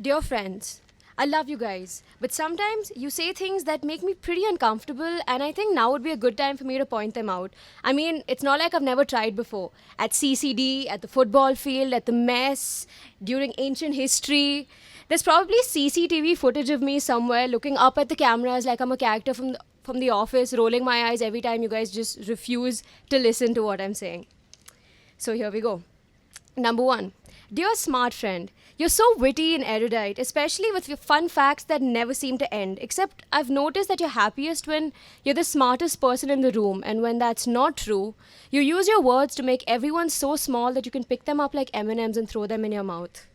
Dear friends, I love you guys, but sometimes you say things that make me pretty uncomfortable, and I think now would be a good time for me to point them out. I mean, it's not like I've never tried before. At CCD, at the football field, at the mess, during ancient history. There's probably CCTV footage of me somewhere looking up at the cameras like I'm a character from the office, rolling my eyes every time you guys just refuse to listen to what I'm saying. So here we go. Number 1. Dear smart friend, you're so witty and erudite, especially with your fun facts that never seem to end. Except I've noticed that you're happiest when you're the smartest person in the room, and when that's not true, you use your words to make everyone so small that you can pick them up like M&Ms and throw them in your mouth.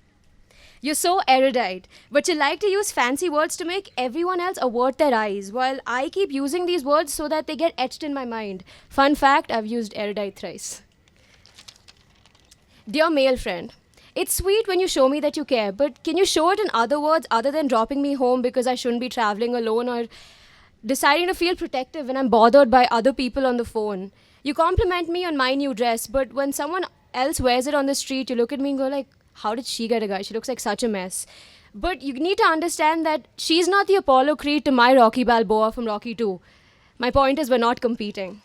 You're so erudite, but you like to use fancy words to make everyone else avert their eyes, while I keep using these words so that they get etched in my mind. Fun fact, I've used erudite thrice. Dear male friend, it's sweet when you show me that you care, but can you show it in other words other than dropping me home because I shouldn't be traveling alone, or deciding to feel protective when I'm bothered by other people on the phone? You compliment me on my new dress, but when someone else wears it on the street, you look at me and go like, how did she get a guy? She looks like such a mess. But you need to understand that she's not the Apollo Creed to my Rocky Balboa from Rocky 2. My point is, we're not competing.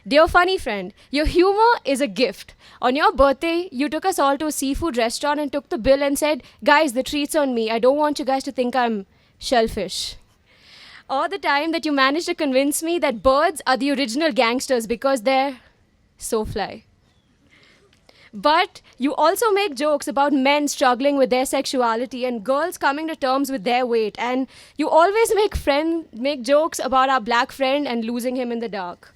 Dear funny friend, your humor is a gift. On your birthday, you took us all to a seafood restaurant and took the bill and said, guys, the treat's on me. I don't want you guys to think I'm shellfish. Or the time that you managed to convince me that birds are the original gangsters because they're so fly. But you also make jokes about men struggling with their sexuality and girls coming to terms with their weight. And you always make jokes about our black friend and losing him in the dark.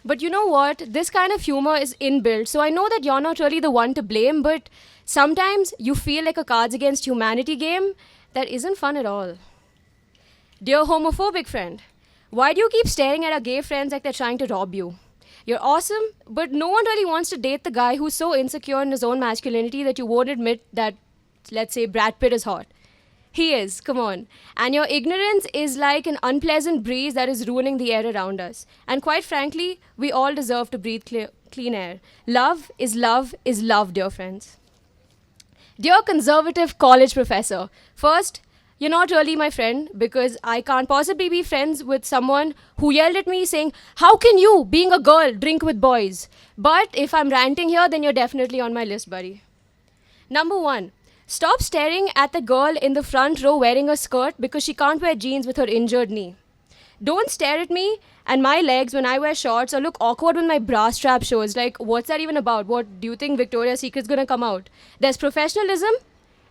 But you know what? This kind of humor is inbuilt, so I know that you're not really the one to blame, but sometimes you feel like a Cards Against Humanity game that isn't fun at all. Dear homophobic friend, why do you keep staring at our gay friends like they're trying to rob you? You're awesome, but no one really wants to date the guy who's so insecure in his own masculinity that you won't admit that, let's say, Brad Pitt is hot. He is, come on. And your ignorance is like an unpleasant breeze that is ruining the air around us. And quite frankly, we all deserve to breathe clean air. Love, dear friends. Dear conservative college professor, first, you're not really my friend because I can't possibly be friends with someone who yelled at me saying, how can you, being a girl, drink with boys? But if I'm ranting here, then you're definitely on my list, buddy. Number 1. Stop staring at the girl in the front row wearing a skirt because she can't wear jeans with her injured knee. Don't stare at me and my legs when I wear shorts or look awkward when my bra strap shows. Like, what's that even about? What, do you think Victoria's Secret's gonna come out? There's professionalism,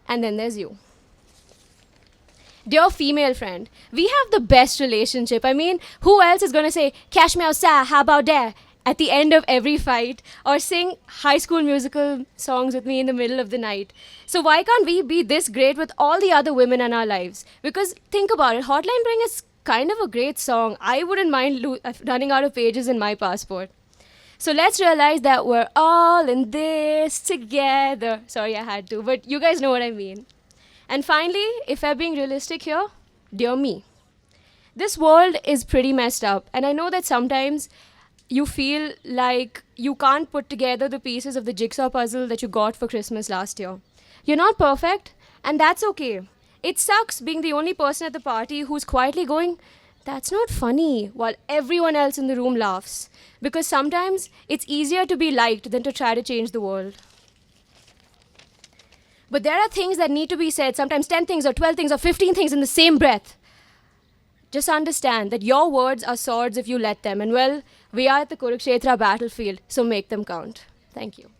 and then there's you. Dear female friend, we have the best relationship. I mean, who else is gonna say, cash me outside, how about that? At the end of every fight, or sing High School Musical songs with me in the middle of the night. So why can't we be this great with all the other women in our lives? Because think about it, Hotline Bling is kind of a great song. I wouldn't mind running out of pages in my passport. So let's realize that we're all in this together. Sorry, I had to, but you guys know what I mean. And finally, if I'm being realistic here, dear me. This world is pretty messed up, and I know that sometimes you feel like you can't put together the pieces of the jigsaw puzzle that you got for Christmas last year. You're not perfect, and that's okay. It sucks being the only person at the party who's quietly going, that's not funny, while everyone else in the room laughs. Because sometimes it's easier to be liked than to try to change the world. But there are things that need to be said, sometimes 10 things or 12 things or 15 things in the same breath. Just understand that your words are swords if you let them. And well, we are at the Kurukshetra battlefield, so make them count. Thank you.